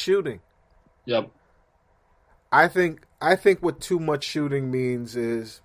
shooting. Yep. I think what too much shooting means is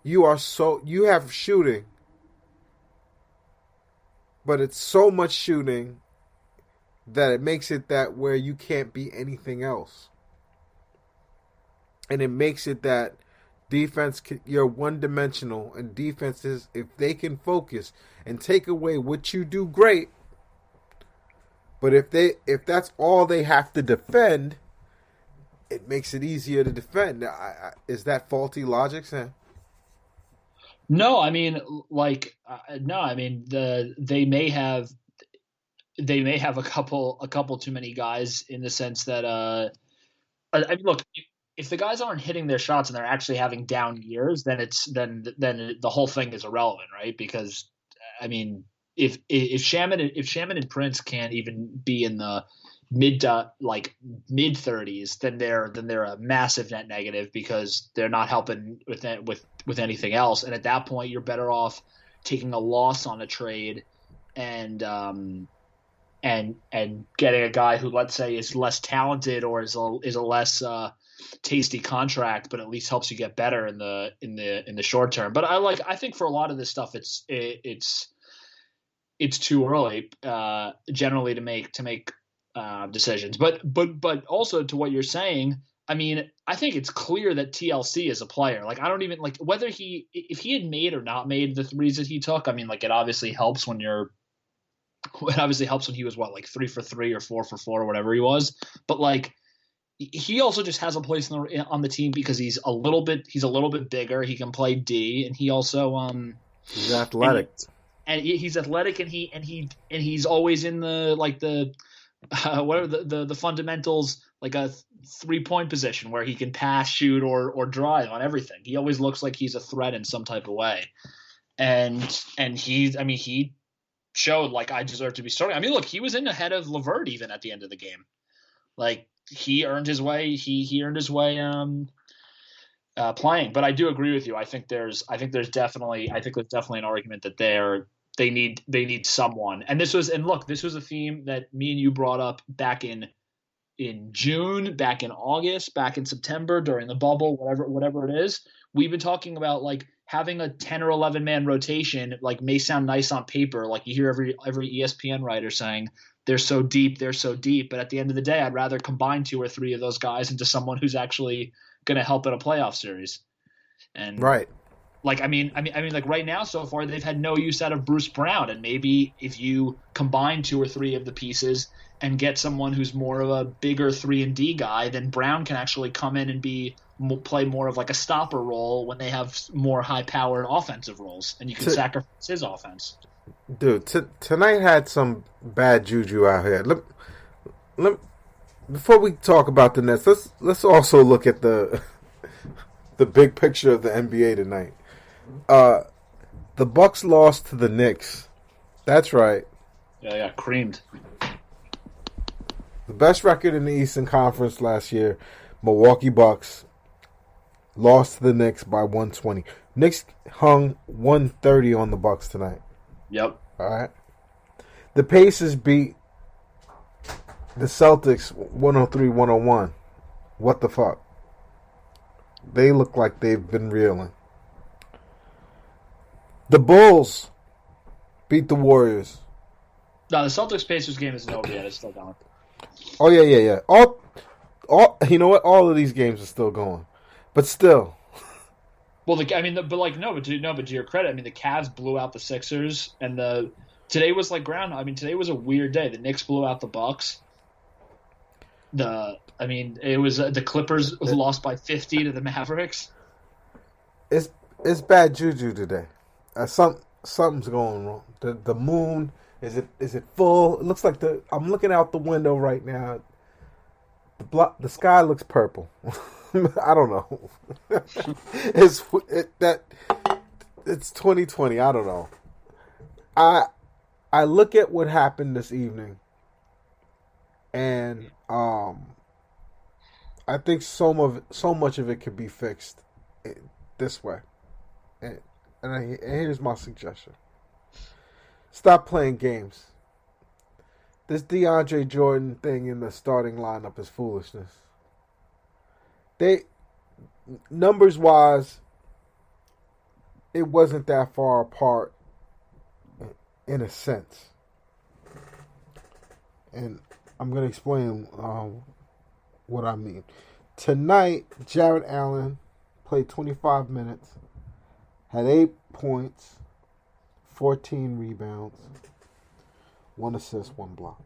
you have shooting, but it's so much shooting that it makes it that where you can't be anything else. And it makes it that you're one dimensional, and defenses, if they can focus and take away what you do great, but if that's all they have to defend, it makes it easier to defend. Is that faulty logic, Sam? No, I mean, no, I mean they may have a couple too many guys in the sense that look, if the guys aren't hitting their shots and they're actually having down years, then the whole thing is irrelevant, right? Because I mean, if Shaman and Prince can't even be in the mid 30s, then they're a massive net negative because they're not helping with anything else. And at that point, you're better off taking a loss on a trade and getting a guy who, let's say, is less talented or is a less tasty contract, but at least helps you get better in the short term. But I think for a lot of this stuff, it's too early generally to make decisions. But also to what you're saying, I mean, I think it's clear that TLC is a player. Like, I don't even like whether if he had made or not made the threes that he took. I mean, like, it obviously helps when he was like 3 for 3 or 4 for 4 or whatever he was. But like, he also just has a place on the team because he's a little bit bigger. He can play D, and he also he's athletic. And he's athletic, and he's always in the whatever the fundamentals, like a 3-point position where he can pass, shoot, or drive on everything. He always looks like he's a threat in some type of way. And he showed like I deserve to be starting. I mean, look, he was in ahead of LeVert even at the end of the game. Like, he earned his way. He earned his way playing. But I do agree with you. I think there's definitely an argument that they need someone. And this was a theme that me and you brought up back in June, back in August, back in September during the bubble, whatever it is. We've been talking about like having a 10 or 11 man rotation, like, may sound nice on paper. Like, you hear every ESPN writer saying they're so deep. But at the end of the day, I'd rather combine 2 or 3 of those guys into someone who's actually going to help in a playoff series. And right. Like, I mean, like right now so far, they've had no use out of Bruce Brown. And maybe if you combine 2 or 3 of the pieces and get someone who's more of a bigger 3-and-D guy, then Brown can actually come in and play more of like a stopper role when they have more high-powered offensive roles, and you can sacrifice his offense. Dude, tonight had some bad juju out here. Before we talk about the Nets, let's also look at the big picture of the NBA tonight. The Bucks lost to the Knicks. That's right. Yeah, creamed. The best record in the Eastern Conference last year, Milwaukee Bucks, lost to the Knicks by 120. Knicks hung 130 on the Bucks tonight. Yep. All right. The Pacers beat the Celtics 103-101. What the fuck? They look like they've been reeling. The Bulls beat the Warriors. No, the Celtics-Pacers game isn't over yet. It's still going. Oh, yeah. All, you know what? All of these games are still going. But still. Well, but to your credit, I mean, the Cavs blew out the Sixers, and today was like ground. I mean, today was a weird day. The Knicks blew out the Bucks. It was the Clippers lost by 50 to the Mavericks. It's bad juju today. Something's going wrong. The moon, is it full? It looks like I'm looking out the window right now. The sky looks purple. I don't know. It's 2020. I don't know. I look at what happened this evening, and I think so much of it could be fixed this way. And here's my suggestion: stop playing games. this DeAndre Jordan thing in the starting lineup is foolishness. They, numbers wise, it wasn't that far apart in a sense. And I'm going to explain what I mean. Tonight, Jared Allen played 25 minutes, had 8 points, 14 rebounds, 1 assist, 1 block.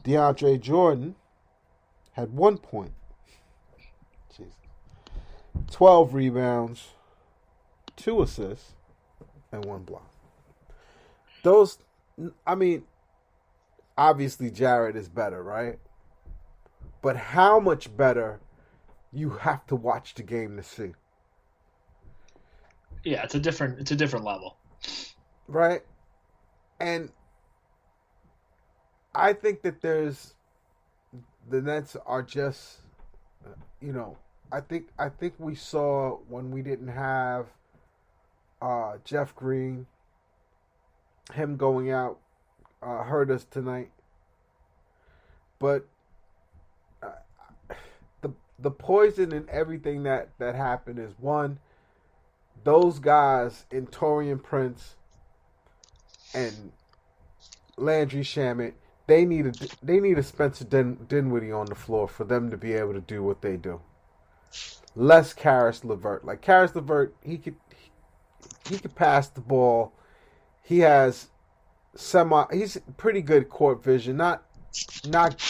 DeAndre Jordan had 1 point, 12 rebounds, 2 assists, and 1 block. Those, I mean, obviously Jared is better, right? But how much better, you have to watch the game to see. Yeah, it's a different level. Right? And I think that the Nets are just, I think we saw when we didn't have Jeff Green, him going out hurt us tonight. But the poison in everything that happened is, one, those guys in Taurean Prince and Landry Shamet, they need a Spencer Dinwiddie on the floor for them to be able to do what they do. Less Karis LeVert. Like Karis LeVert, he could pass the ball. He has he's pretty good court vision. Not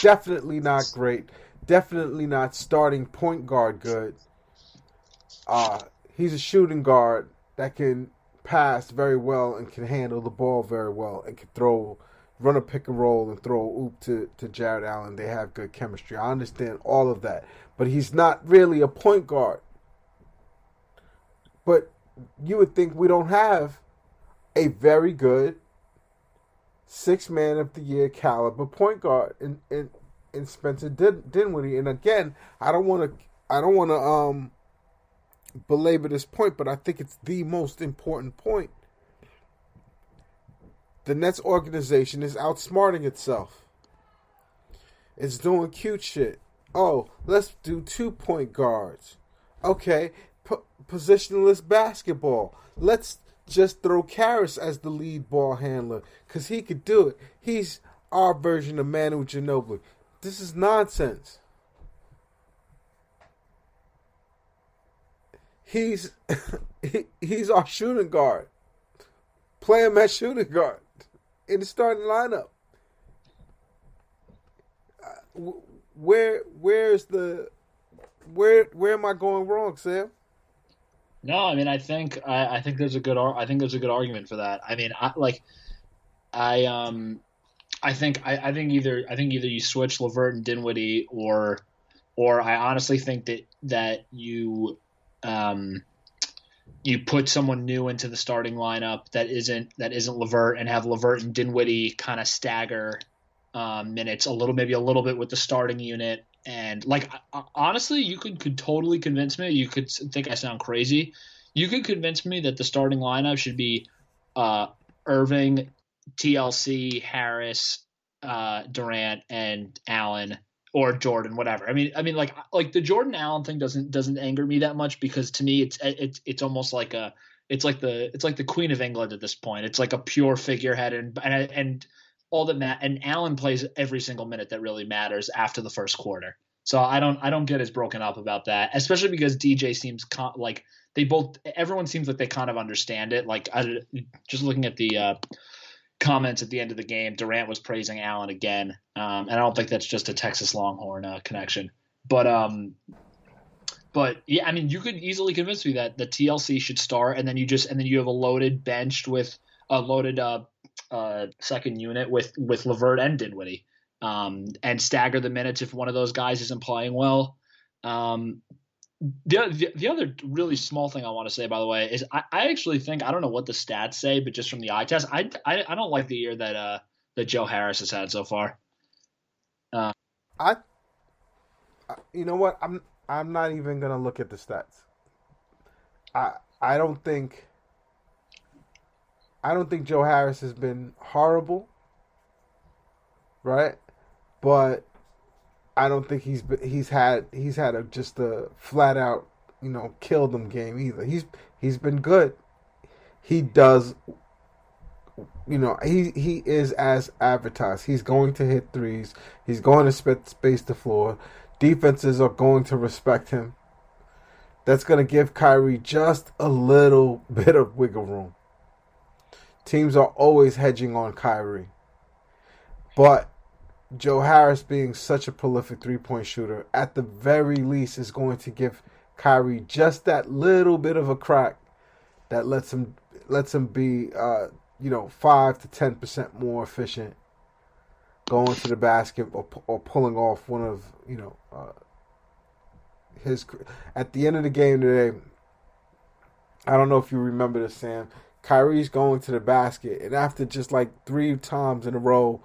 definitely not great. Definitely not starting point guard good. He's a shooting guard that can pass very well and can handle the ball very well and can run a pick and roll and throw a oop to Jared Allen. They have good chemistry. I understand all of that. But he's not really a point guard. But you would think we don't have a very good 6-man of the year caliber point guard in Spencer Dinwiddie. And again, I don't want to belabor this point, but I think it's the most important point. The Nets organization is outsmarting itself. It's doing cute shit. Oh, let's do 2-point guards. Okay, positionless basketball. Let's just throw Karis as the lead ball handler because he could do it. He's our version of Manu Ginobili. This is nonsense. He's our shooting guard. Play him at shooting guard in the starting lineup. Where am I going wrong, Sam? No, I mean I think there's a good argument for that. I mean I think either you switch LeVert and Dinwiddie or I honestly think that you put someone new into the starting lineup that isn't LeVert and have LeVert and Dinwiddie kind of stagger minutes maybe a little bit with the starting unit. And honestly, you could totally convince me. You could think I sound crazy. You could convince me that the starting lineup should be Irving, TLC, Harris, Durant, and Allen, or Jordan, whatever. I mean, like the Jordan Allen thing doesn't anger me that much because to me it's almost like it's like the Queen of England at this point. It's like a pure figurehead and all that and Allen plays every single minute that really matters after the first quarter. So I don't get as broken up about that, especially because DJ seems like everyone seems like they kind of understand it. Like just looking at the comments at the end of the game, Durant was praising Allen again, and I don't think that's just a Texas Longhorn connection. But yeah, I mean, you could easily convince me that the TLC should start, and then you have a loaded benched with a loaded second unit with LeVert and Dinwiddie, and stagger the minutes if one of those guys isn't playing well. The other really small thing I want to say, by the way, is I actually think, I don't know what the stats say, but just from the eye test, I don't like the year that Joe Harris has had so far. You know what? I'm not even gonna look at the stats. I don't think Joe Harris has been horrible. right? But I don't think he's had just a flat out kill them game either. He's been good. He does. He is as advertised. He's going to hit threes. He's going to space the floor. Defenses are going to respect him. That's going to give Kyrie just a little bit of wiggle room. Teams are always hedging on Kyrie. But Joe Harris being such a prolific three-point shooter, at the very least is going to give Kyrie just that little bit of a crack that lets him be 5 to 10% more efficient going to the basket or pulling off one of his. At the end of the game today, I don't know if you remember this, Sam. Kyrie's going to the basket, and after just like 3 times in a row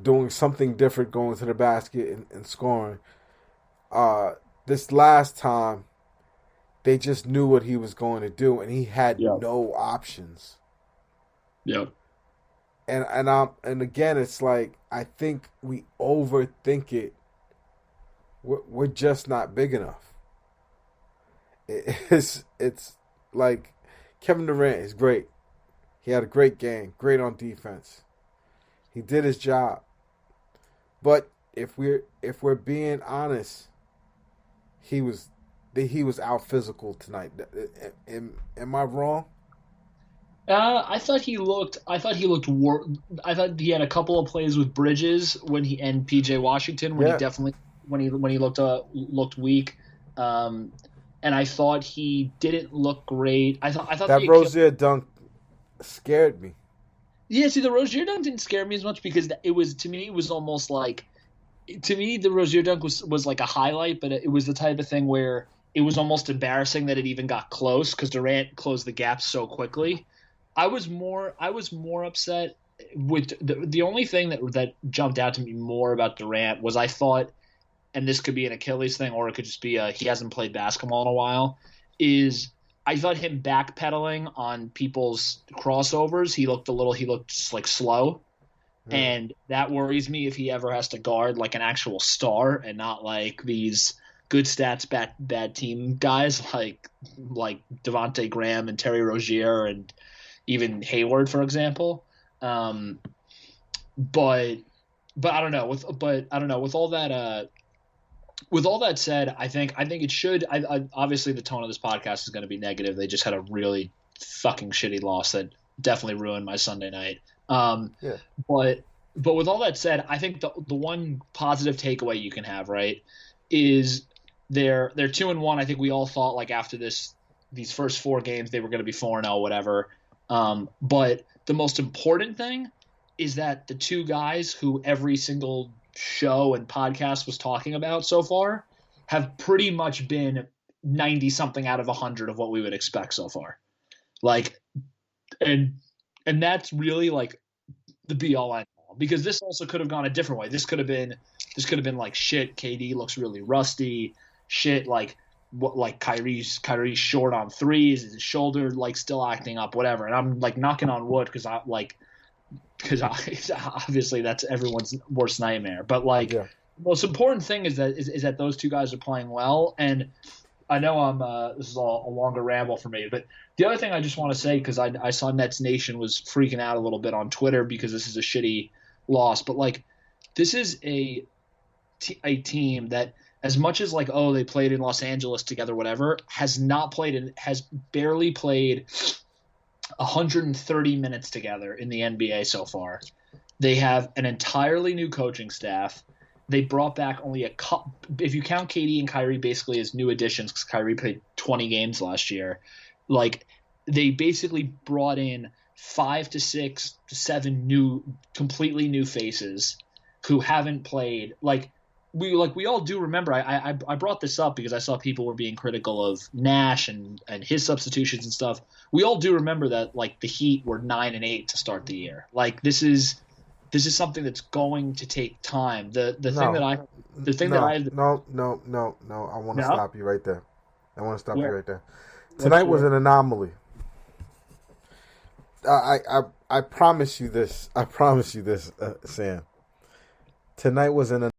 doing something different, going to the basket and scoring, this last time they just knew what he was going to do, and he had no options. Yep. And again, it's like I think we overthink it. We're just not big enough. It's like Kevin Durant is great. He had a great game, great on defense. He did his job. But if we're being honest, he was out physical tonight. Am I wrong? I thought he looked. I thought he had a couple of plays with Bridges and PJ Washington he definitely when he looked weak. And I thought he didn't look great. I thought that Rozier dunk scared me. Yeah, see, the Rozier dunk didn't scare me as much because it was almost like, to me, the Rozier dunk was like a highlight, but it was the type of thing where it was almost embarrassing that it even got close because Durant closed the gap so quickly. I was more upset with the only thing that jumped out to me more about Durant was I thought, and this could be an Achilles thing or it could just be he hasn't played basketball in a while, is I thought him backpedaling on people's crossovers, he looked just like slow. Yeah. And that worries me if he ever has to guard like an actual star and not like these good stats bad team guys like Devontae Graham and Terry Rozier and even Hayward, for example. But I don't know. With all that said, I think it should. Obviously, the tone of this podcast is going to be negative. They just had a really fucking shitty loss that definitely ruined my Sunday night. But with all that said, I think the one positive takeaway you can have, right, is they're 2-1. I think we all thought like after these first 4 games they were going to be 4-0, whatever. But the most important thing is that the 2 guys who every single show and podcast was talking about so far have pretty much been 90 something out of 100 of what we would expect so far. Like, and that's really like the be all end all, because this also could have gone a different way. This could have been like, shit, KD looks really rusty. Shit, like what, like Kyrie's short on threes, his shoulder like still acting up, whatever. And I'm like knocking on wood because obviously that's everyone's worst nightmare. But like the most important thing is that those 2 guys are playing well. And I know this is all a longer ramble for me, but the other thing I just want to say, because I saw Nets Nation was freaking out a little bit on Twitter because this is a shitty loss, but like this is a team that, as much as like, oh, they played in Los Angeles together, whatever, has barely played 130 minutes together in the NBA so far. They have an entirely new coaching staff. They brought back only a couple, if you count KD and Kyrie basically as new additions, because Kyrie played 20 games last year. Like, they basically brought in 5 to 6 to 7 completely new faces who haven't played. Like we all do remember. I brought this up because I saw people were being critical of Nash and his substitutions and stuff. We all do remember that like the Heat were 9-8 to start the year. Like this is something that's going to take time. The thing that I want to stop you right there. Tonight was an anomaly. I promise you this. Sam. tonight was an